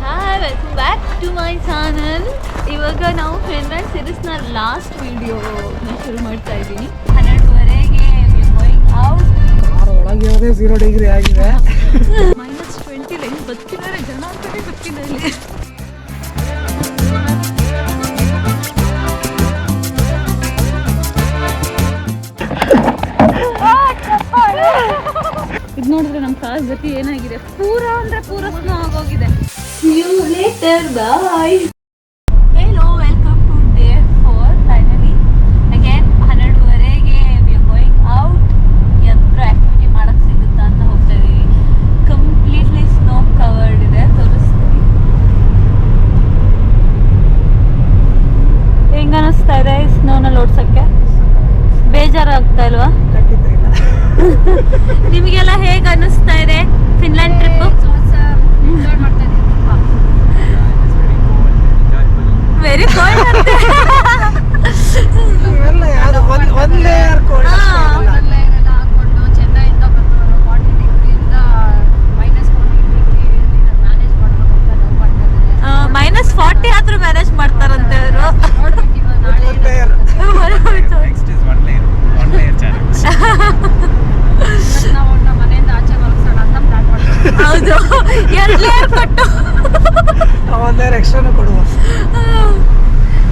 Hi, welcome back to my channel. ಇವಾಗ ನಾವು Finland ಸೀರೀಸ್ನ last ವಿಡಿಯೋನ ಶುರು ಮಾಡ್ತಾ ಇದ್ದೀನಿ. 12:30ಗೆ ಒಳಗೆ 0 ಡಿಗ್ರಿ ಆಗಿದೆ. -20 ಲೈನ್ ಬದುಕಿದ್ದಾರೆ ಜನ ಅಂತಲೇ ಗೊತ್ತಿಲ್ಲ ಇಲ್ಲಿ. ಇದು ನೋಡಿದ್ರೆ ನಮ್ಮ ಕಾರ್ ಗತಿ ಏನಾಗಿದೆ, ಪೂರ ಅಂದ್ರೆ ಪೂರ ಸ್ನೋ ಆಗೋಗಿದೆ. See you later, bye. Hello, welcome to day 4 finally. Again 12:30ಗೆ we are going out. ಯಂತ್ರ ಆಕ್ಟಿವಿಟಿ ಮಾಡಕ್ ಸಿಗುತ್ತಾ ಅಂತ ಹೋಗ್ತಾ ಇದೀವಿ. ಕಂಪ್ಲೀಟ್ಲಿ ಸ್ನೋ ಕವರ್ಡ್ ಇದೆ, ತೋರಿಸ್ತೀನಿ. ಹೆಂಗ ಅನಿಸ್ತಾ ಇದೆ ಸ್ನೋನಲ್ಲಿ ಓಡ್ಸಕ್ಕೆ? ಬೇಜಾರಾಗ್ತಾ ಇಲ್ವಾ? ನಿಮಗೆಲ್ಲ ಹೇಗೆ ಅನಿಸ್ತಾ ಇದೆ ಫಿನ್ಲ್ಯಾಂಡ್ ಟ್ರಿಪ್? ವೆರಿ ಕೋಲ್ಡ್ ಅಂತೆ. ಒಂದು ಲೇಯರ್ ಕೋಲ್ಡ್. ಚೆನ್ನೈಯಿಂದ ಬಂದು 40 ಡಿಗ್ರಿಯಿಂದ -40 ಆದ್ರೂ ಮ್ಯಾನೇಜ್ ಮಾಡ್ತಾರಂತೆ ಅವರು. ಮನೆಯಿಂದ ಆಚೆ ಬರೋಣ ಅಂತ ಪ್ಲಾನ್ ಮಾಡ್ತೀವಿ. ಹೌದು, 2 ಲೇಯರ್ ಕೊಟ್ಟು ಒಂದು ಲೇಯರ್ ಎಕ್ಸ್ಟ್ರಾನು ಕೊಡುವ.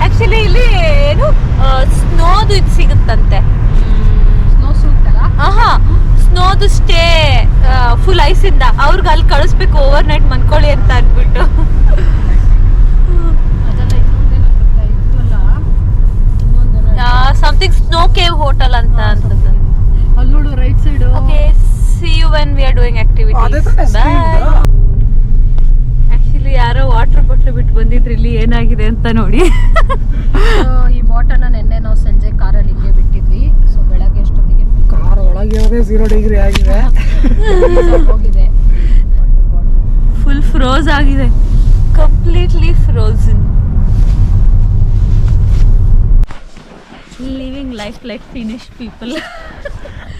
ಆಕ್ಚುಲಿ ಇಲ್ಲಿ ಏನು ಸ್ನೋದು ಇದು ಸಿಗುತ್ತಂತೆ. ಸ್ನೋ ಸೂಟ್ ಅಲ್ಲ? ಸ್ನೋದು ಸ್ಟೇ ಫುಲ್ ಐಸಿಂದ ಅವ್ರಿಗೆ ಅಲ್ಲಿ ಕಳಿಸ್ಬೇಕು, ಓವರ್ ನೈಟ್ ಮನ್ಕೊಳ್ಳಿ ಅಂತ ಅಂದ್ಬಿಟ್ಟು. ಅದೆಲ್ಲ ಇನ್ನೊಂದೇನೋ ಸಮಥಿಂಗ್ ಸ್ನೋ ಕೇವ್ ಹೋಟೆಲ್ ಅಂತ ಅಂತದ್ದು. ಅಲ್ಲಿ ನೋಡು right side. Okay, see you when we are doing activities. Bye. Actually ಯಾರೋ ವಾಟರ್ ಬಾಟ್ಲ್ ಬಿಟ್ಟು ಬಂದಿದ್ರು, ಇಲ್ಲಿ ಏನಾಗಿದೆ ಅಂತ ನೋಡಿ. ಈ ಬಾಟಲ್ನ ನಿನ್ನೆ ನಾವು ಸಂಜೆ ಕಾರಲ್ಲಿ ಇಲ್ಲೇ ಬಿಟ್ಟಿದ್ವಿ. ಸೊ ಬೆಳಗ್ಗೆ ಎಷ್ಟೊತ್ತಿಗೆ ಕಾರ್ ಒಳಗೆ 0 ಡಿಗ್ರಿ ಆಗಿದೆ. ಹೋಗಿದೆ. ಫುಲ್ ಫ್ರೋಸ್ ಆಗಿದೆ, completely frozen. Living life like finish people.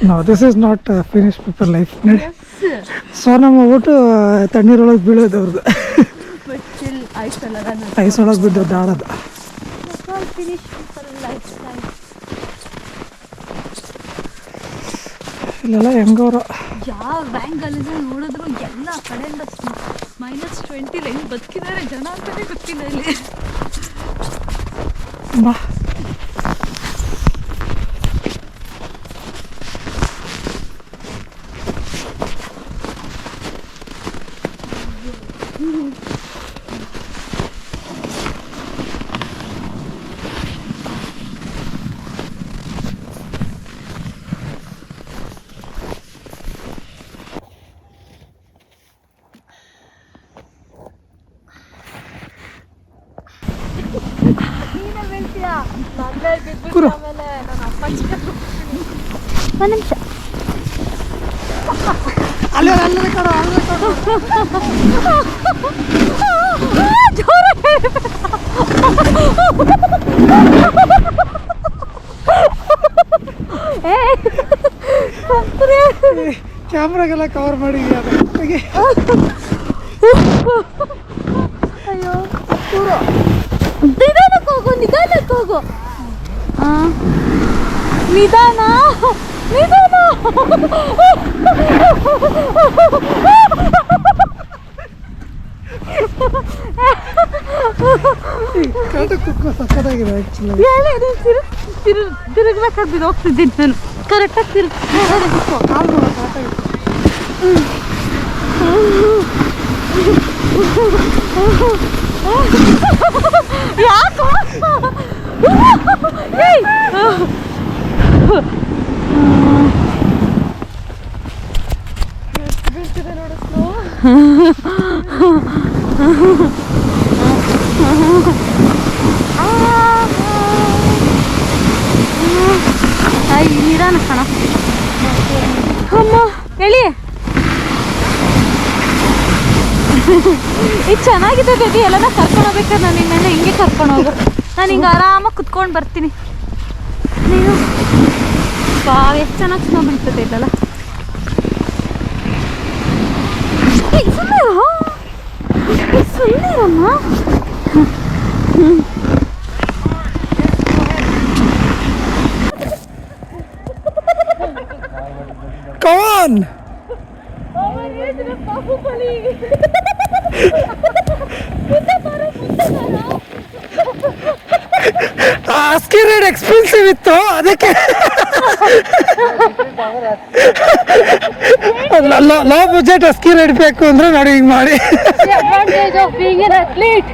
No, this is not finished people life. So ನಮ್ಮ ಊಟ ತಣ್ಣೀರೊಳಗೆ ಬೀಳೋದು ಅವ್ರದ್ದು. ಐಸ್ ಒಳಗೆ ಬಿದ್ದು ದಾಡೋದು. ಇಲ್ಲೆಲ್ಲ ಹೆಂಗವ್ರು ಯಾವ ಬ್ಯಾಂಗಲ್ಲಿಂದ ನೋಡಿದ್ರು ಎಲ್ಲ ಕಡೆಯಿಂದ -20 ಲೈನ್ ಬದುಕಿದ್ದಾರೆ ಜನ ಅಂತಲೇ ಗೊತ್ತಿಲ್ಲ ಇಲ್ಲಿ. ಬಾ ಒಂದು ನಿಮಿಷ ಅಲ್ಲೇ ಕಡೆ ಕ್ಯಾಮ್ರಾಗೆಲ್ಲ ಕವರ್ ಮಾಡಿದ್ಯಾ? ಅಯ್ಯೋ, ನಿಧಾನಕ್ಕೆ ಹೋಗು, ನಿಧಾನಕ್ಕೆ ಹೋಗು. ನಿಧಾನ ನಿಧಾನ. ಸಕ್ಕತ್ತಾಗಿದೆ ಆ್ಯಕ್ಚುಲಿ. ತಿರುಗ್ಬೇಕಾಗ್ಬಿದ್ದು ಹೋಗ್ತಿದ್ದೀನಿ ನಾನು. ಕರೆಕ್ಟಾಗಿ ತಿರುಗಿ ಯಾಕೋ ಬೀಳ್ತಿದೆ ನೋಡು ಸ್ನೋ. ನಿಧಾನ ಕಣ. ಅಮ್ಮ ಹೇಳಿ, ಇದು ಚೆನ್ನಾಗಿದೆ ಬೇಬಿ. ಎಲ್ಲನ ಕರ್ಕೊಂಡು ಹೋಗ್ಬೇಕಾದ್ರೆ ನಾನು ನಿನ್ನೆ ಹಿಂಗೆ ಕರ್ಕೊಂಡು ಹೋಗು. ನಾನು ಹಿಂಗೆ ಆರಾಮಾಗಿ ಕುತ್ಕೊಂಡು ಬರ್ತೀನಿ. ನೀನು ಎಷ್ಟು ಚೆನ್ನಾಗಿ ಸ್ನೋ ಬೀಳ್ತದೆ ಇಲ್ಲಲ್ಲ. ಸುಮ್ಮನಿರಮ್ಮ. Come on! Ski ride expensive ಇತ್ತು, ಅದಕ್ಕೆ ಲೋ ಬಜೆಟ್ ಸ್ಕೀ ರೈಡ್ ಬೇಕು ಅಂದ್ರೆ ನೋಡಿ ಹಿಂಗೆ ಮಾಡಿ. Advantage of being N athlete.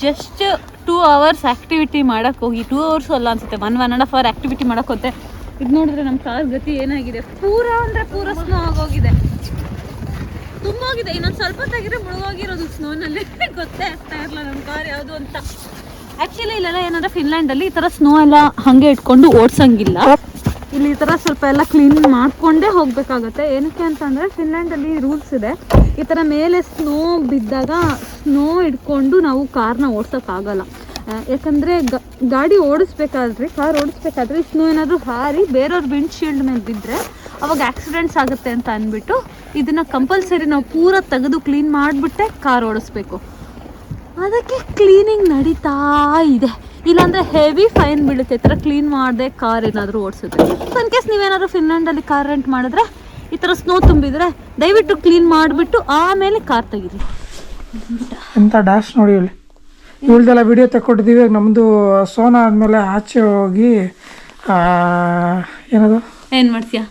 Just 2 hours activity ಮಾಡೋಕ್ಕೆ ಹೋಗಿ 2 hours ಅಲ್ಲ ಅನ್ಸುತ್ತೆ, 1.5 hour ಆ್ಯಕ್ಟಿವಿಟಿ ಮಾಡೋಕ್ಕೆ ಹೋಗುತ್ತೆ. ಇದು ನೋಡಿದ್ರೆ ನಮ್ಮ ಕಾರ್ ಗತಿ ಏನಾಗಿದೆ, ಪೂರ ಸ್ನೋ ಆಗೋಗಿದೆ, ತುಂಬೋಗಿದೆ. ಇನ್ನೊಂದು ಸ್ವಲ್ಪ ತೆಗೆದ್ರೆ ಮುಳುಗೋಗಿರೋದು ಸ್ನೋನಲ್ಲಿ. ಗೊತ್ತೇ ಆಗ್ತಾ ಇರಲ್ಲ ನಮ್ಮ ಕಾರ್ ಯಾವುದು ಅಂತ. ಆ್ಯಕ್ಚುಲಿ ಇಲ್ಲೆಲ್ಲ ಏನಂದರೆ ಫಿನ್ಲ್ಯಾಂಡಲ್ಲಿ ಈ ಥರ ಸ್ನೋ ಎಲ್ಲ ಹಾಗೆ ಇಟ್ಕೊಂಡು ಓಡಿಸಂಗಿಲ್ಲ. ಇಲ್ಲಿ ಈ ಥರ ಸ್ವಲ್ಪ ಎಲ್ಲ ಕ್ಲೀನ್ ಮಾಡಿಕೊಂಡೇ ಹೋಗಬೇಕಾಗತ್ತೆ. ಏನಕ್ಕೆ ಅಂತಂದರೆ ಫಿನ್ಲ್ಯಾಂಡಲ್ಲಿ ರೂಲ್ಸ್ ಇದೆ, ಈ ಥರ ಮೇಲೆ ಸ್ನೋ ಬಿದ್ದಾಗ ಸ್ನೋ ಇಟ್ಕೊಂಡು ನಾವು ಕಾರ್ನ ಓಡ್ಸೋಕ್ಕಾಗಲ್ಲ. ಯಾಕಂದರೆ ಗಾಡಿ ಓಡಿಸ್ಬೇಕಾದ್ರಿ, ಕಾರ್ ಓಡಿಸ್ಬೇಕಾದ್ರೆ ಸ್ನೋ ಏನಾದರೂ ಹಾರಿ ಬೇರೆಯವ್ರ ವಿಂಡ್ಶೀಲ್ಡ್ ಮೇಲೆ ಬಿದ್ದರೆ ಅವಾಗ ಆಕ್ಸಿಡೆಂಟ್ಸ್ ಆಗುತ್ತೆ ಅಂತ ಅಂದ್ಬಿಟ್ಟು ಇದನ್ನು ಕಂಪಲ್ಸರಿ ನಾವು ಪೂರ ತೆಗೆದು ಕ್ಲೀನ್ ಮಾಡಿಬಿಟ್ಟೆ ಕಾರ್ ಓಡಿಸ್ಬೇಕು. ಅದಕ್ಕೆ ಕ್ಲೀನಿಂಗ್ ನಡೀತಾ ಇದೆ. ಇಲ್ಲಾಂದರೆ ಹೆವಿ ಫೈನ್ ಬೀಳುತ್ತೆ ಈ ಥರ ಕ್ಲೀನ್ ಮಾಡದೆ ಕಾರ್ ಏನಾದರೂ ಓಡಿಸುತ್ತೆ. ಸೊ ಇನ್ ಕೇಸ್ ನೀವೇನಾದರೂ ಫಿನ್ಲ್ಯಾಂಡಲ್ಲಿ ಕಾರ್ ರೆಂಟ್ ಮಾಡಿದ್ರೆ ಈ ಥರ ಸ್ನೋ ತುಂಬಿದರೆ ದಯವಿಟ್ಟು ಕ್ಲೀನ್ ಮಾಡಿಬಿಟ್ಟು ಆಮೇಲೆ ಕಾರ್ ತೆಗೀರಿ. ಎಂಥ ಡ್ಯಾಶ್ ನೋಡಿ ಇಲ್ಲಿ. ಇವಳ್ದೆಲ್ಲ ವಿಡಿಯೋ ತಗೊಟ್ಟಿದ್ದೀವಿ. ನಮ್ಮದು ಸೋನಾ ಆದಮೇಲೆ ಆಚೆ ಹೋಗಿ ಏನದು ಏನು ಮಾಡ್ತೀಯಾ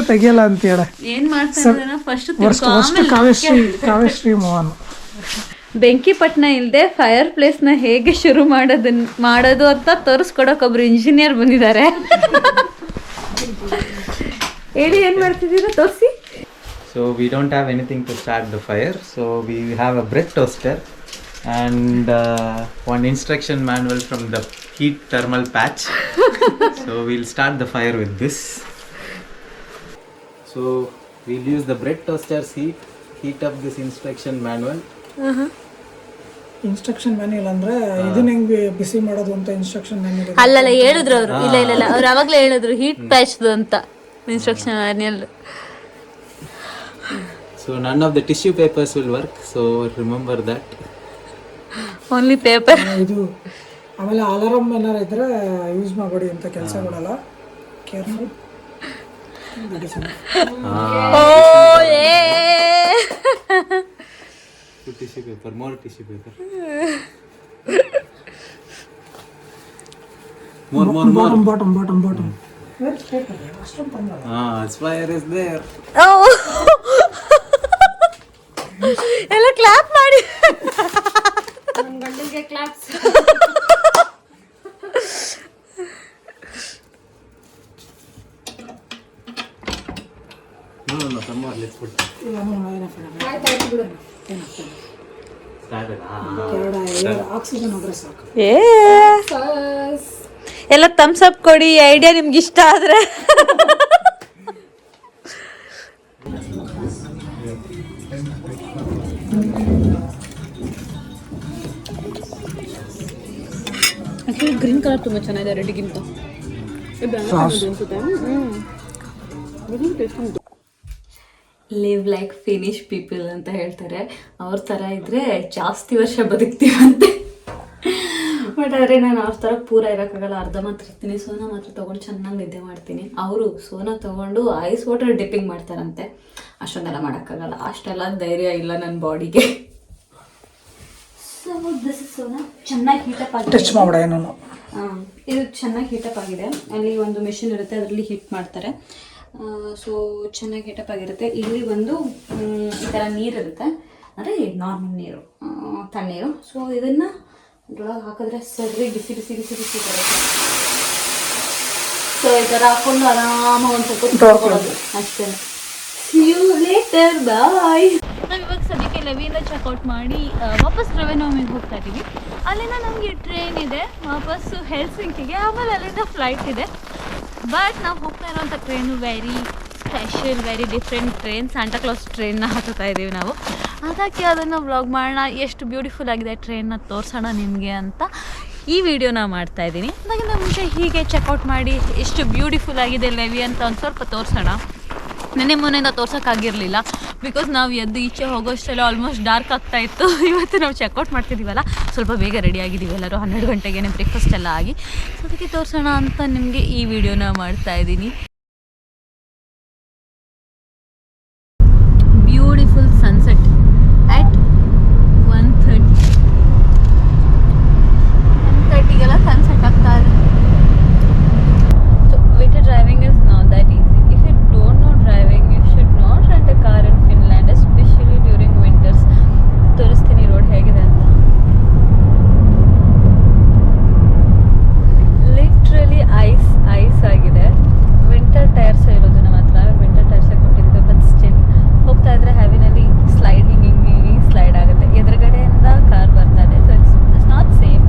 ತೆಗಿಯಲ್ಲ ಅಂತ ಹೇಳ. ಕಾವ್ಯಶ್ರೀ ಮೋಹನ್ ಬೆಂಕಿಪಟ್ಟಣ ಇಲ್ಲದೆ ಫೈರ್ ಪ್ಲೇಸ್ನ ಹೇಗೆ ಶುರು ಮಾಡೋದು ಅಂತ ತೋರಿಸ್ಕೊಡಕ್ಕೆ ಒಬ್ರು ಇಂಜಿನಿಯರ್ ಬಂದಿದ್ದಾರೆ. ಹೇಳಿ ಏನು ಮಾಡ್ತಿದ್ದೀರಾ, ತೋರಿಸಿ. So we don't have anything to start the fire, so we have a bread toaster and one instruction manual from the heat thermal patch. So we'll start the fire with this. So we'll use the bread toaster's heat up this instruction manual. Instruction manual ಅಂದ್ರೆ ಇದನ್ನ ಹೆಂಗೆ ಬಿಸಿ ಮಾಡೋದು ಅಂತ instruction manual ಅಲ್ಲಲ್ಲ ಹೇಳಿದ್ರು ಅವರು. ಇಲ್ಲ ಅವ್ರು ಅವಾಗಲೇ ಹೇಳಿದ್ರು ಹೀಟ್ ಪ್ಯಾಚ್ದು ಅಂತ instruction manual. So none of the tissue papers will work, so remember that. Only paper. ಇದು ಆಮೇಲೆ ಅಲಾರಮ್ ಏನಾರು ಇದ್ರೆ ಯೂಸ್ ಮಾಡಬೇಡಿ ಅಂತ ಕೆಲಸಗಳೆಲ್ಲ careful. Tissue paper, more tissue paper. Bottom. Fire is there. ಎಲ್ಲ ಕ್ಲಾಪ್ ಮಾಡಿ. ನನ್ನ ಗಂಡನಿಗೆ claps. No, some more, let's put. Oxygen ಹೋದ್ರೆ ಸಾಕು. ಎಲ್ಲ ಥಮ್ಸ್ ಅಪ್ ಕೊಡಿ, ಐಡಿಯಾ ನಿಮ್ಗೆ ಇಷ್ಟ ಆದ್ರೆ. ಆಕ್ಚುಲಿ ಗ್ರೀನ್ ಕಲರ್ ತುಂಬ ಚೆನ್ನಾಗಿದೆ ರೆಡ್ಗಿಂತ. ಲಿವ್ ಲೈಕ್ ಫಿನಿಶ್ ಪೀಪಲ್ ಅಂತ ಹೇಳ್ತಾರೆ. ಅವ್ರ ಥರ ಇದ್ರೆ ಜಾಸ್ತಿ ವರ್ಷ ಬದುಕ್ತೀವಂತೆ. ಬಟ್ ಆದರೆ ನಾನು ಅವ್ರ ಥರ ಪೂರ ಇರೋಕ್ಕಾಗಲ್ಲ, ಅರ್ಧ ಮಾತ್ರ ಇರ್ತೀನಿ. ಸೋನಾ ಮಾತ್ರ ತೊಗೊಂಡು ಚೆನ್ನಾಗಿ ನಿದ್ದೆ ಮಾಡ್ತೀನಿ. ಅವರು ಸೋನಾ ತೊಗೊಂಡು ಐಸ್ ವಾಟರ್ ಡಿಪ್ಪಿಂಗ್ ಮಾಡ್ತಾರಂತೆ. ಅಷ್ಟೊಂದೆಲ್ಲ ಮಾಡೋಕ್ಕಾಗಲ್ಲ, ಅಷ್ಟೆಲ್ಲ ಧೈರ್ಯ ಇಲ್ಲ ನನ್ನ ಬಾಡಿಗೆ. So this is Sona. ಚೆನ್ನಾಗಿ ಹೀಟಪ್ ಆಗಿದೆ. ಟಚ್ ಮಾಡಬೇಡ ಏನೋ. ಇದು ಚೆನ್ನಾಗಿ ಹೀಟಪ್ ಆಗಿದೆ. ಅಲ್ಲಿ ಒಂದು ಮೆಷಿನ್ ಇರುತ್ತೆ, ಅದರಲ್ಲಿ ಹೀಟ್ ಮಾಡ್ತಾರೆ. ಸೊ ಚೆನ್ನಾಗಿ ಹೀಟಪ್ ಆಗಿರುತ್ತೆ. ಇಲ್ಲಿ ಒಂದು ಈ ಥರ ನೀರಿರುತ್ತೆ, ಅಂದರೆ ನಾರ್ಮಲ್ ನೀರು, ತಣ್ಣೀರು. ಸೊ ಇದನ್ನು ಇದ್ರೊಳಗೆ ಹಾಕಿದ್ರೆ ಸರಿ ಬಿಸಿ ಬರುತ್ತೆ. ಸೊ ಈ ಥರ ಹಾಕ್ಕೊಂಡು ಆರಾಮಾಗಿ ಒಂದು ಸ್ವಲ್ಪ ಅಷ್ಟೇ. See you later, bye. ನಾವು ಇವಾಗ ಸದ್ಯಕ್ಕೆ ಓಕೆ ಲೆವಿಯಿಂದ ಚೆಕ್ಔಟ್ ಮಾಡಿ ವಾಪಸ್ ರೆವೆನೋಮಿಗೆ ಹೋಗ್ತಾ ಇದ್ದೀವಿ. ಅಲ್ಲಿಂದ ನಮಗೆ ಟ್ರೈನ್ ಇದೆ ವಾಪಸ್ಸು ಹೆಲ್ಸಿಂಕಿಗೆ, ಆಮೇಲೆ ಅಲ್ಲಿಂದ ಫ್ಲೈಟ್ ಇದೆ. ಬಟ್ ನಾವು ಹೋಗ್ತಾ ಇರೋಂಥ train very special, very different train, Santa Claus ಟ್ರೈನ್ನ ಹತ್ತುತ್ತಾ ಇದ್ದೀವಿ ನಾವು. ಅದಕ್ಕೆ ಅದನ್ನು ವ್ಲಾಗ್ ಮಾಡೋಣ, ಎಷ್ಟು ಬ್ಯೂಟಿಫುಲ್ ಆಗಿದೆ ಟ್ರೈನ್ನ ತೋರಿಸೋಣ ನಿಮಗೆ ಅಂತ ಈ ವಿಡಿಯೋನ ಮಾಡ್ತಾಯಿದ್ದೀನಿ. ಅದಕ್ಕಿಂತ ಮುಂಚೆ ಹೀಗೆ ಚೆಕ್ಔಟ್ ಮಾಡಿ ಎಷ್ಟು ಬ್ಯೂಟಿಫುಲ್ ಆಗಿದೆ ಲೆವಿ ಅಂತ ಒಂದು ಸ್ವಲ್ಪ ತೋರಿಸೋಣ. ನೆನ್ನೆ ಮೊನ್ನೆಯಿಂದ ತೋರ್ಸೋಕ್ಕಾಗಿರಲಿಲ್ಲ, ಬಿಕಾಸ್ ನಾವು ಎದ್ದು ಈಚೆ ಹೋಗೋಷ್ಟೆಲ್ಲ ಆಲ್ಮೋಸ್ಟ್ ಡಾರ್ಕ್ ಆಗ್ತಾಯಿತ್ತು. ಇವತ್ತು ನಾವು ಚೆಕ್ಔಟ್ ಮಾಡ್ತಿದ್ದೀವಲ್ಲ, ಸ್ವಲ್ಪ ಬೇಗ ರೆಡಿ ಆಗಿದ್ದೀವಿ ಎಲ್ಲರೂ, 12 ಗಂಟೆಗೆ ಬ್ರೇಕ್ಫಾಸ್ಟ್ ಎಲ್ಲ ಆಗಿ. ಸೊ ಅದಕ್ಕೆ ತೋರಿಸೋಣ ಅಂತ ನಿಮಗೆ ಈ ವಿಡಿಯೋನ ಮಾಡ್ತಾಯಿದ್ದೀನಿ. ಬ್ಯೂಟಿಫುಲ್ ಸನ್ಸೆಟ್ at 1:30ಗೆಲ್ಲ ಸನ್ಸೆಟ್ ಆಗ್ತಾ ಇದೆ. So winter driving is not that easy. If you don't know driving, you should not rent a car in Finland, especially during winters. ತೋರಿಸ್ತೀನಿ ರೋಡ್ ಹೇಗಿದೆ ಅಂತ. ಲಿಟ್ರಲಿ ಐಸ್ ಆಗಿದೆ. ವಿಂಟರ್ ಟೈರ್ಸ್ ಇರೋದು ನಮ್ಮ ಹತ್ರ, winter tyres ಕೊಟ್ಟಿದ್ದು. ಬಟ್ ಸ್ಟಿಲ್ ಹೋಗ್ತಾ ಇದ್ರೆ ಹೆವಿನಲ್ಲಿ ಸ್ಲೈಡ್ ಹಿಂಗೆ ಸ್ಲೈಡ್ ಆಗುತ್ತೆ. ಎದುರುಗಡೆಯಿಂದ ಕಾರ್ ಬರ್ತಾ ಇದೆ. ಸೊ ಇಟ್ಸ್ ನಾಟ್ ಸೇಫ್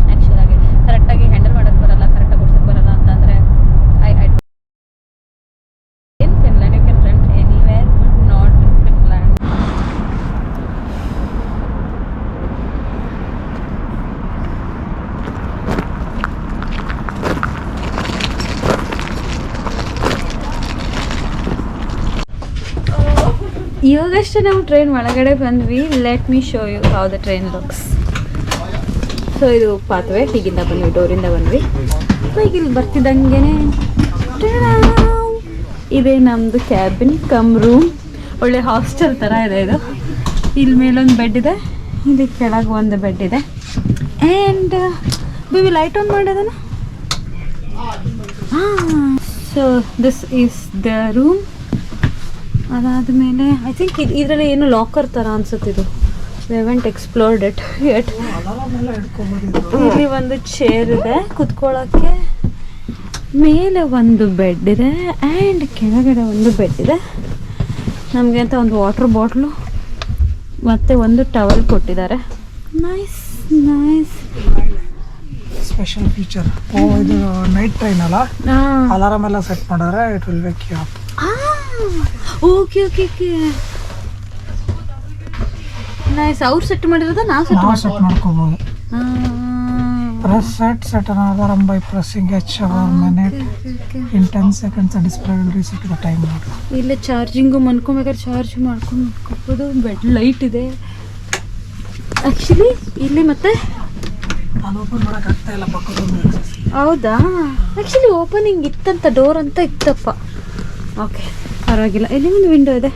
ಆ್ಯಕ್ಚುಲಾಗಿ. ಕರೆಕ್ಟಾಗಿ ಹ್ಯಾಂಡಲ್ ಮಾಡೋಕ್ಕೆ ಬರಲ್ಲ, ಕರೆಕ್ಟಾಗಿ ಓಡಿಸೋಕ್ಕೆ ಬರಲ್ಲ ಅಂತಂದರೆ in Finland you can rent anywhere, but not in Finland. ಇವಾಗಷ್ಟೇ ನಾವು ಟ್ರೈನ್ ಒಳಗಡೆ ಬಂದ್ವಿ. Let me show you how the train looks. So ಇದು ಪಾತ್ವೆ, ಹೀಗಿಂದ ಬಂದ್ವಿ, ಡೋರಿಂದ ಬಂದ್ವಿ. ಈಗ ಇಲ್ಲಿ ಬರ್ತಿದ್ದಂಗೆ ಇದೇ ನಮ್ಮದು ಕ್ಯಾಬಿನ್ ಕಮ್ ರೂಮ್. ಒಳ್ಳೆ ಹಾಸ್ಟೆಲ್ ಥರ ಇದೆ ಇದು. ಇಲ್ಲಿ ಮೇಲೊಂದು ಬೆಡ್ ಇದೆ, ಇಲ್ಲಿ ಕೆಳಗೆ ಒಂದು ಬೆಡ್ ಇದೆ. ಆ್ಯಂಡ್ ಬೇಬಿ ಲೈಟ್ ಆನ್ ಮಾಡೋದನ್ನ. So this is the room. ಅದಾದಮೇಲೆ ಐ ಥಿಂಕ್ ಇದರಲ್ಲಿ ಏನು ಲಾಕರ್ ಥರ ಅನ್ಸುತ್ತಿದ್ದು. We haven't explored it yet. ಇಲ್ಲಿ ಒಂದು ಚೇರ್ ಇದೆ ಕುತ್ಕೊಳ್ಳೋಕ್ಕೆ, ಮೇಲೆ ಒಂದು ಬೆಡ್ ಇದೆ ಆ್ಯಂಡ್ ಕೆಳಗಡೆ ಒಂದು ಬೆಡ್ ಇದೆ. ನಮಗೆ ಅಂತ ಒಂದು ವಾಟರ್ ಬಾಟ್ಲು ಮತ್ತು ಒಂದು ಟವಲ್ ಕೊಟ್ಟಿದ್ದಾರೆ. Nice nice special feature. ಇದು ನೈಟ್ ಟ್ರೈನ್ ಅಲ್ಲ, ಅಲಾರಾಮ್ ಎಲ್ಲ ಸೆಟ್ ಮಾಡಿದ್ರೆ it will wake you up. Okay okay okay nice. ಅವ್ರು ಸೆಟ್ ಮಾಡಿರೋದ ನಾವು ಸೆಟ್ ಮಾಡ್ಕೋಬಹುದು. Press set an alarm by pressing H or minute. In 10 seconds the display will reset to the time mode. ಇಲ್ಲೇ charging ಮನ್ಕೊಬೇಕಾದ್ರೆ charge ಮಾಡ್ಕೊಂಡು bed light ಇದೆ actually ಇಲ್ಲಿ. ಮತ್ತೆ ನಾನು ಓಪನ್ ಮಾಡಕ್ಕೆ ಆಗ್ತಾ ಇಲ್ಲ ಪಕ್ಕದ. ಹೌದಾ, ಆ್ಯಕ್ಚುಲಿ ಓಪನಿಂಗ್ ಇತ್ತಂತ, ಡೋರ್ ಅಂತ ಇತ್ತಪ್ಪ. ಓಕೆ ಪರವಾಗಿಲ್ಲ. ಇಲ್ಲಿ ಒಂದು ವಿಂಡೋ ಇದೆ.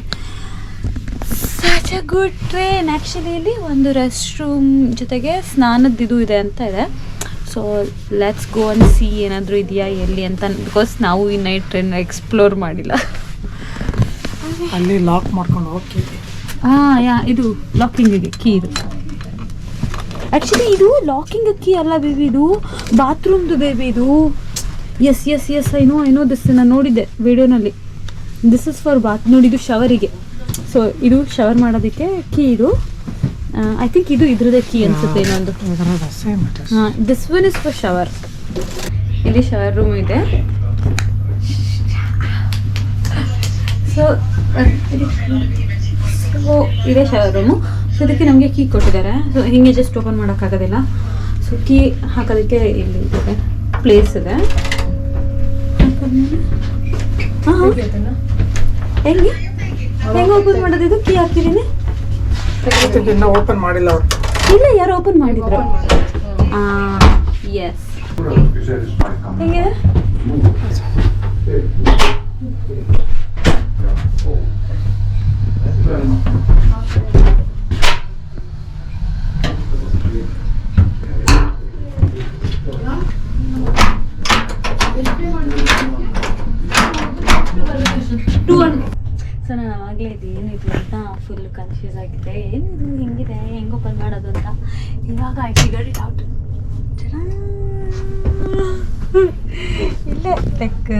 Such a good train. Actually ಇಲ್ಲಿ ಒಂದು ರೆಸ್ಟ್ ರೂಮ್ ಜೊತೆಗೆ ಸ್ನಾನದ್ದು ಇದು ಇದೆ ಅಂತ ಇದೆ. So let's go and C ಏನಾದರೂ ಇದೆಯಾ ಎಲ್ಲಿ ಅಂತ, ಬಿಕಾಸ್ ನಾವು ಈ ನೈಟ್ ಟ್ರೈನ್ ಎಕ್ಸ್ಪ್ಲೋರ್ ಮಾಡಿಲ್ಲ. ಅಲ್ಲಿ ಲಾಕ್ ಮಾಡ್ಕೊಂಡು ಹೋಗಿ. ಇದು ಲಾಕಿಂಗಿಗೆ ಕೀ. ಇದು ಆ್ಯಕ್ಚುಲಿ ಇದು ಲಾಕಿಂಗ್ ಕೀ ಅಲ್ಲ ಬೇಬಿ, ಇದು ಬಾತ್ರೂಮ್ದು ಬೇಬಿ ಇದು. Yes yes yes I know this. ನಾನು ನೋಡಿದ್ದೆ ವಿಡಿಯೋನಲ್ಲಿ. This is for bath. ನೋಡಿ ಇದು ಶವರಿಗೆ. ಸೊ ಇದು ಶವರ್ ಮಾಡೋದಕ್ಕೆ ಕೀ. ಇದು ಐ ಥಿಂಕ್ ಇದು ಇದ್ರದ್ದೇ ಕೀ ಅನ್ಸುತ್ತೆ ಇನ್ನೊಂದು. This one is for shower. ಇಲ್ಲಿ ಶವರ್ ರೂಮ್ ಇದೆ. ಸೊ ಇದೇ ಶವರ್ ರೂಮು. ಸೊ ಇದಕ್ಕೆ ನಮಗೆ ಕೀ ಕೊಟ್ಟಿದ್ದಾರೆ. ಸೊ ಹೀಗೆ ಜಸ್ಟ್ ಓಪನ್ ಮಾಡೋಕ್ಕಾಗೋದಿಲ್ಲ. ಸೊ ಕೀ ಹಾಕೋದಕ್ಕೆ ಇಲ್ಲಿ ಇದೆ ಪ್ಲೇಸ್ ಇದೆ. ಹೆಂಗೆ ಓಪನ್ ಮಾಡೋದು? ಇದು ಕೀ ಹಾಕಿದ್ದೀನಿ. ಓಪನ್ ಮಾಡಿಲ್ಲ ಅವ್ರು. ಇಲ್ಲ, ಯಾರು ಓಪನ್ ಮಾಡಿದ್ರು. ಎಸ್. ಹೆಂಗಿದೆ? ಸೊ ನಾನು ಆವಾಗಲೇ ಇದು ಏನಿದೆ ಅಂತ ಫುಲ್ ಕನ್ಫ್ಯೂಸ್ ಆಗಿದೆ. ಏನಿದು ಹೆಂಗಿದೆ, ಹೆಂಗೆ ಓಪನ್ ಮಾಡೋದು ಅಂತ. ಇವಾಗ ಐ ಫಿಗರ್ಡ್ ಇಟ್ ಔಟ್. ಇಲ್ಲೇ ಲೈಕ್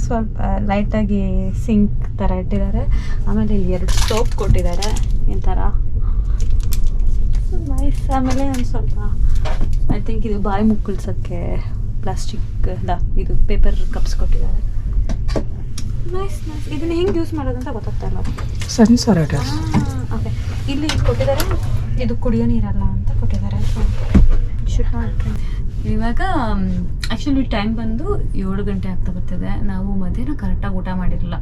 ಸ್ವಲ್ಪ ಲೈಟಾಗಿ ಸಿಂಕ್ ಥರ ಇಟ್ಟಿದ್ದಾರೆ. ಆಮೇಲೆ ಇಲ್ಲಿ 2 ಸೋಪ್ ಕೊಟ್ಟಿದ್ದಾರೆ. ಈ ಥರ ನೈಸ್. ಆಮೇಲೆ ಒಂದು ಸ್ವಲ್ಪ ಐ ಥಿಂಕ್ ಇದು ಬಾಯಿ ಮುಕ್ಕಳಿಸೋಕ್ಕೆ ಪ್ಲಾಸ್ಟಿಕ್ ಇದು ಪೇಪರ್ ಕಪ್ಸ್ ಕೊಟ್ಟಿದ್ದಾರೆ. Nice nice. ಇದನ್ನು ಹೆಂಗೆ ಯೂಸ್ ಮಾಡೋದಂತ ಗೊತ್ತಾಗ್ತಾ ಇಲ್ಲ. Sensor it is. ಓಕೆ, ಇಲ್ಲಿ ಕೊಟ್ಟಿದ್ದಾರೆ, ಇದು ಕುಡಿಯೋ ನೀರಲ್ಲ ಅಂತ ಕೊಟ್ಟಿದ್ದಾರೆ. ಇವಾಗ ಆ್ಯಕ್ಚುಲಿ ಟೈಮ್ ಬಂದು 7 ಗಂಟೆ ಆಗ್ತಾ ಬರ್ತಿದೆ. ನಾವು ಮಧ್ಯಾಹ್ನ ಕರೆಕ್ಟಾಗಿ ಊಟ ಮಾಡಿರಲಿಲ್ಲ.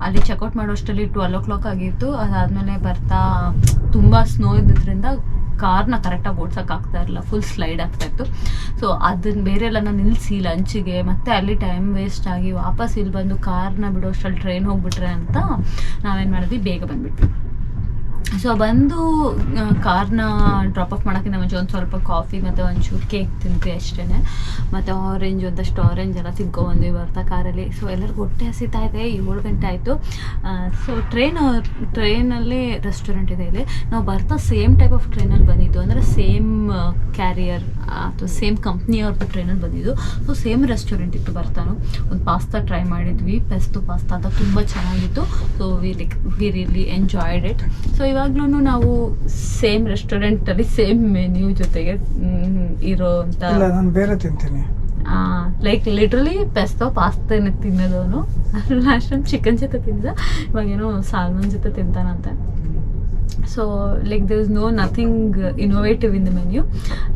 ಅಲ್ಲಿ ಚೆಕ್ಔಟ್ ಮಾಡೋಷ್ಟರಲ್ಲಿ 12 o'clock ಆಗಿತ್ತು. ಅದಾದಮೇಲೆ ಬರ್ತಾ ತುಂಬ ಸ್ನೋ ಇದ್ದಿದ್ದರಿಂದ ಕಾರ್ನ ಕರೆಕ್ಟಾಗಿ ಓಡ್ಸೋಕ್ಕಾಗ್ತಾ ಇರಲಿಲ್ಲ, ಫುಲ್ ಸ್ಲೈಡ್ ಆಗ್ತಾಯಿತ್ತು. ಸೊ ಅದನ್ನು ಬೇರೆ ಎಲ್ಲ ನಿಲ್ಲಿಸಿ ಲಂಚಿಗೆ ಮತ್ತೆ ಅಲ್ಲಿ ಟೈಮ್ ವೇಸ್ಟ್ ಆಗಿ ವಾಪಸ್ ಇಲ್ಲಿ ಬಂದು ಕಾರ್ನ ಬಿಡೋಷ್ಟರಲ್ಲಿ ಟ್ರೈನ್ ಹೋಗ್ಬಿಟ್ರೆ ಅಂತ ನಾವೇನು ಮಾಡಿದ್ವಿ, ಬೇಗ ಬಂದುಬಿಟ್ವಿ. ಸೊ ಬಂದು ಕಾರ್ನ ಡ್ರಾಪ್ ಆಫ್ ಮಾಡೋಕ್ಕಿಂತ ಮುಂಚೆ ಒಂದು ಸ್ವಲ್ಪ ಕಾಫಿ ಮತ್ತು ಒಂಚೂರು ಕೇಕ್ ತಿಂದ್ವಿ ಅಷ್ಟೇ. ಮತ್ತು ಒಂದಷ್ಟು ಆರೆಂಜ್ ಎಲ್ಲ ತಿನ್ಕೊಂಡ್ಬಂದ್ವಿ ಬರ್ತಾ ಕಾರಲ್ಲಿ. ಸೊ ಎಲ್ಲರಿಗೂ ಹೊಟ್ಟೆ ಹಸಿತಾ ಇದೆ. 7 ಗಂಟೆ ಆಯಿತು. ಸೊ ಟ್ರೈನಲ್ಲಿ ರೆಸ್ಟೋರೆಂಟ್ ಇದೆ ಇಲ್ಲಿ. ನಾವು ಬರ್ತಾ ಸೇಮ್ ಟೈಪ್ ಆಫ್ ಟ್ರೈನಲ್ಲಿ ಬಂದಿದ್ದು, ಅಂದರೆ ಸೇಮ್ ಕ್ಯಾರಿಯರ್ ಅಥವಾ ಸೇಮ್ ಕಂಪ್ನಿಯವ್ರದ್ದು ಟ್ರೈನಲ್ಲಿ ಬಂದಿದ್ದು. ಸೊ ಸೇಮ್ ರೆಸ್ಟೋರೆಂಟ್ ಇತ್ತು. ಬರ್ತಾನು ಒಂದು ಪಾಸ್ತಾ ಟ್ರೈ ಮಾಡಿದ್ವಿ, ಪೆಸ್ಟೋ ಪಾಸ್ತಾ ಅಂತ, ತುಂಬ ಚೆನ್ನಾಗಿತ್ತು. So we really enjoyed it. So ಇವಾಗ್ಲೂ ನಾವು ಸೇಮ್ ರೆಸ್ಟೋರೆಂಟಲ್ಲಿ ಸೇಮ್ ಮೆನ್ಯೂ ಜೊತೆಗೆ ಇರೋಂಥ, ನಾನು ಬೇರೆ ತಿಂತೀನಿ, ಲೈಕ್ ಲಿಟ್ರಲಿ ಪೆಸ್ಟೋ ಪಾಸ್ತಾನೆ ತಿನ್ನೋದವನು. ಅಷ್ಟೊಂದು ಚಿಕನ್ ಜೊತೆ ತಿಂದ, ಇವಾಗೇನೋ ಸಾಲ್ಮನ್ ಜೊತೆ ತಿಂತಾನಂತೆ. So like there is nothing innovative in the menu.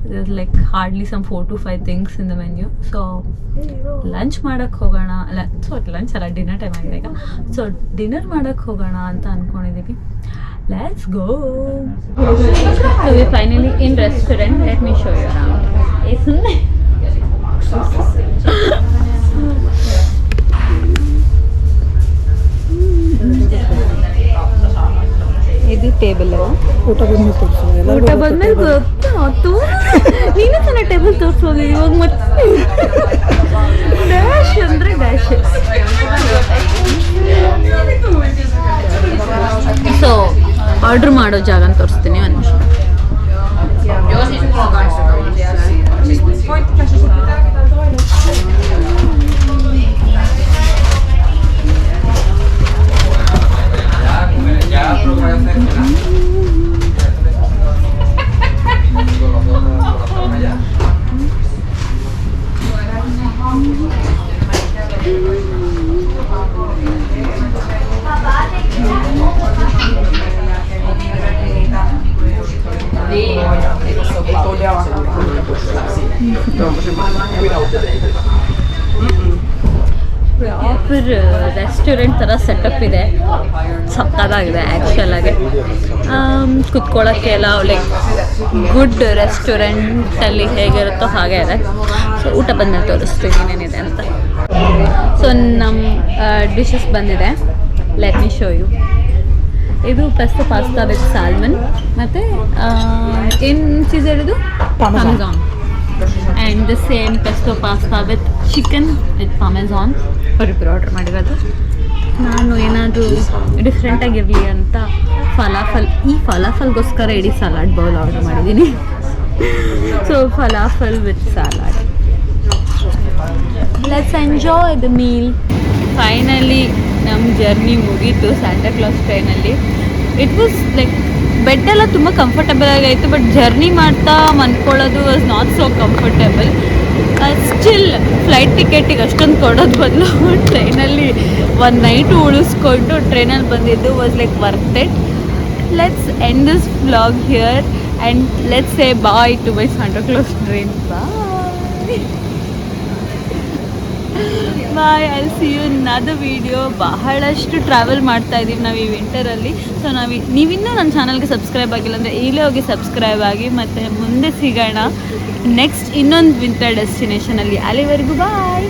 There's like hardly some 4 to 5 things in the menu. So lunch ಮಾಡಕ್ಕೆ ಹೋಗೋಣ, ಸೊ ಲಂಚ್ ಅಲ್ಲ, ಡಿನ್ನರ್ ಟೈಮ್ ಆಗಿದೆ ಈಗ. ಸೊ ಡಿನ್ನರ್ ಮಾಡಕ್ಕೆ ಹೋಗೋಣ ಅಂತ ಅಂದ್ಕೊಂಡಿದ್ದೀವಿ. Let's go. So we're finally in restaurant. Let me show you around. Isn't it? ಇದು ಟೇಬಲ್. ಊಟ ಬಂದ್ಮೇಲೆ ಗೊತ್ತು, ನೀನು ತಾನೇ ಟೇಬಲ್ ತೋರಿಸೋದು. ಇವಾಗ ಮತ್ತೆ ಡ್ಯಾಶ್ ಅಂದರೆ ಡ್ಯಾಶ್. ಸೊ ಆರ್ಡ್ರ್ ಮಾಡೋ ಜಾಗನ ತೋರಿಸ್ತೀನಿ, ಒಂದು ನಿಮಿಷ. ಪ್ರಾಪರ್ ರೆಸ್ಟೋರೆಂಟ್ ಥರ ಸೆಟಪ್ ಇದೆ, ಸಕ್ಕತ್ತಾಗಿದೆ ಆ್ಯಕ್ಚುಲಾಗಿ. ಕುತ್ಕೊಳ್ಳೋಕ್ಕೆ ಎಲ್ಲ ಲೈಕ್ ಗುಡ್ ರೆಸ್ಟೋರೆಂಟಲ್ಲಿ ಹೇಗಿರುತ್ತೋ ಹಾಗೆ ಇದೆ. ಸೊ ಊಟ ಬಂದ ತೋರಿಸ್ತೀನಿ ಏನೇನಿದೆ ಅಂತ. ಸೊ ನಮ್ಮ ಡಿಶಸ್ ಬಂದಿದೆ, ಲೆಟ್ ಮಿ ಶೋ ಯು. ಇದು ಪೆಸ್ಟೋ ಪಾಸ್ತಾ ವಿತ್ ಸಾಲ್ಮನ್, ಮತ್ತು ಏನು ಚೀಸ್ ಹೇಳಿದ್ದು, parmesan. And the same pesto pasta with chicken with parmesan ಅವರಿಬ್ಬರು ಆರ್ಡ್ರ್ ಮಾಡಿರೋದು. ನಾನು ಏನಾದರೂ ಡಿಫ್ರೆಂಟಾಗಿರಲಿ ಅಂತ ಈ ಫಲಾಫಲ್ಗೋಸ್ಕರ ಇಡೀ ಸಲಾಡ್ ಬೌಲ್ ಆರ್ಡ್ರ್ ಮಾಡಿದ್ದೀನಿ. So falafel with salad. Let's enjoy the meal. Finally ನಮ್ಮ ಜರ್ನಿ ಮುಗೀತು ಸ್ಯಾಂಟಾ ಕ್ಲಾಸ್ ಟ್ರೈನಲ್ಲಿ. ಇಟ್ ವಾಸ್ ಲೈಕ್ ಬೆಡ್ ಎಲ್ಲ ತುಂಬ ಕಂಫರ್ಟಬಲ್ ಆಗಾಯಿತು, ಬಟ್ ಜರ್ನಿ ಮಾಡ್ತಾ ಮನ್ಕೊಳ್ಳೋದು was not so comfortable. Still flight ಟಿಕೆಟಿಗೆ ಅಷ್ಟೊಂದು ಕೊಡೋದು ಬದಲು ಟ್ರೈನಲ್ಲಿ ಒಂದು ನೈಟು ಉಳಿಸ್ಕೊಂಡು ಟ್ರೈನಲ್ಲಿ ಬಂದಿದ್ದು was like worth it. Let's end this vlog here and let's say bye to my Santa Claus train. Bye, I'll see you in other video. ಬಹಳಷ್ಟು ಟ್ರಾವೆಲ್ ಮಾಡ್ತಾ ಇದ್ದೀವಿ ನಾವು ಈ ವಿಂಟರಲ್ಲಿ. ಸೊ ನೀವಿನ್ನೂ ನನ್ನ ಚಾನಲ್ಗೆ ಸಬ್ಸ್ಕ್ರೈಬ್ ಆಗಿಲ್ಲ ಅಂದರೆ ಈಗಲೇ ಹೋಗಿ ಸಬ್ಸ್ಕ್ರೈಬ್ ಆಗಿ. ಮತ್ತು ಮುಂದೆ ಸಿಗೋಣ ನೆಕ್ಸ್ಟ್ ಇನ್ನೊಂದು ವಿಂಟರ್ ಡೆಸ್ಟಿನೇಷನಲ್ಲಿ. ಅಲ್ಲಿವರೆಗೂ ಬಾಯ್.